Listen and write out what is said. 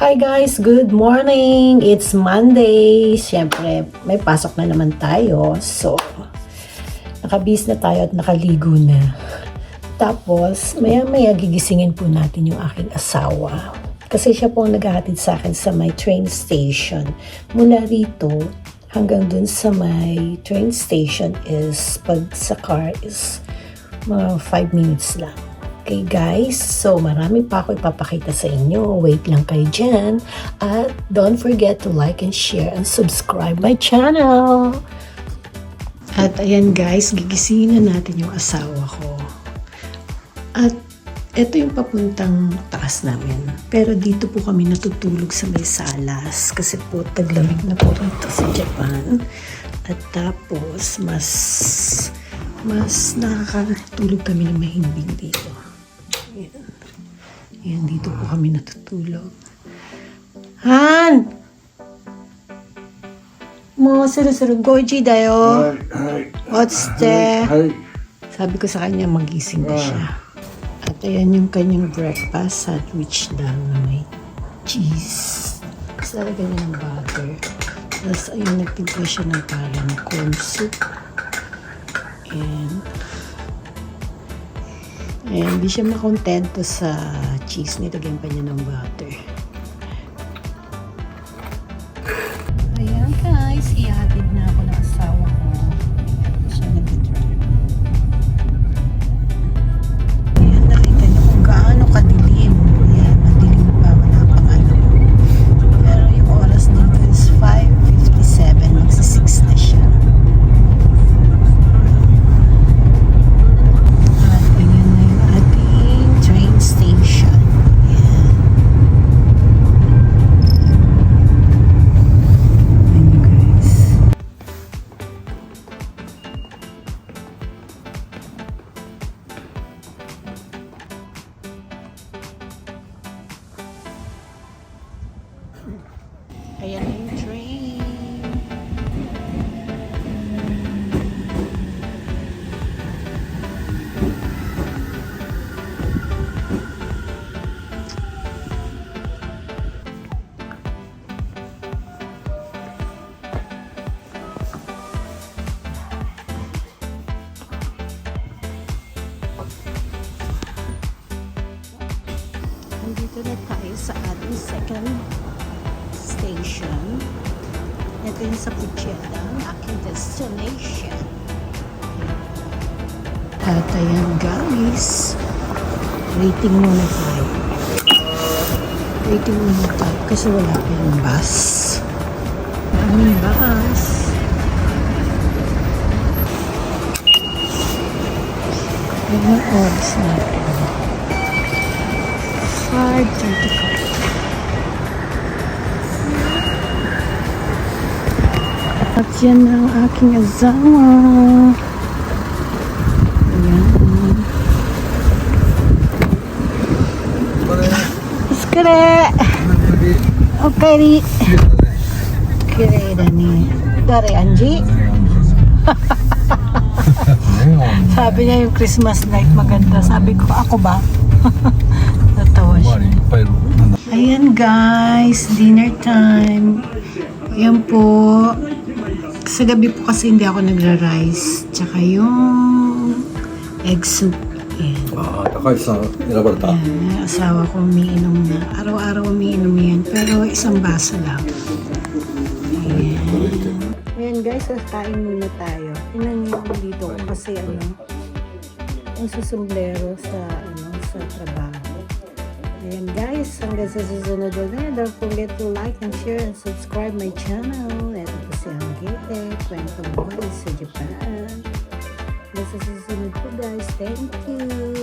Hi guys, good morning! It's Monday. Siyempre, may pasok na naman tayo. So, nakabihis na tayo at nakaligo na. Tapos, maya-maya gigisingin po natin yung aking asawa. Kasi siya po ang naghahatid sa akin sa may train station. Mula rito, hanggang dun sa may train station is, pag sa car is mga 5 minutes lang. Okay guys, so marami pa ako ipapakita sa inyo. Wait lang kayo dyan. At don't forget to like and share and subscribe my channel. At ayan guys, gigisingin na natin yung asawa ko. At ito yung papuntang taas namin. Pero dito po kami natutulog sa may salas. Kasi po taglamig na po rito sa Japan. At tapos mas nakakatulog kami ng mahimbing dito. Ayan, dito po kami natutulog. Han! Mo, suru-suru goji dayo. What's the... Sabi ko sa kanya, magising na siya. At ayan yung kanyang breakfast sandwich lang na may cheese. Tapos lalagyan niya ng butter. Tapos ayun, nagtimpla siya ng parang corn soup. And hindi siya makontento sa cheese. Nilagyan pa niya ng butter. Ayan guys, ihatid na ako ng asawa ko. Siya nag-drive. Ayan, nakita niyo kung gaano kadilim. Ayan, madilim pa. Wala pang ano. Pero yung oras dito is 5:57. Magsa-6 na siya. Ayan na yung train. Nandito na tayo sa ating second station. Ito yung sa Pucheta, ang aking destination. At ayan guys, waiting muna tayo. Waiting muna tayo kasi wala pa yung bus. Maraming bus. Ayan yung oras natin. 5:35. At yan na ang aking asawa. Ayan. Iskare! Okay, ri. Kire da ni. Dare, Anji? Sabi niya yung Christmas night maganda. Sabi ko, ako ba? Natawa siya. Ayan guys, dinner time. Ayan po. Sa gabi po kasi hindi ako nagra-rice. Tsaka yung egg soup. Ayan. Takay-san, inabarata. Ayan, asawa ko umiinom na. Araw-araw umiinom yan. Pero isang baso lang. Ayan. Ayan guys, kain muna tayo. Tingnan niyo ako dito kasi yung susumblero sa trabaho. Ayan guys, hanggang sa susunod ulit. Don't forget to like and share and subscribe my channel. Ito po si Angete, kwentong buhay sa Japan. Hanggang sa susunod po guys. Thank you!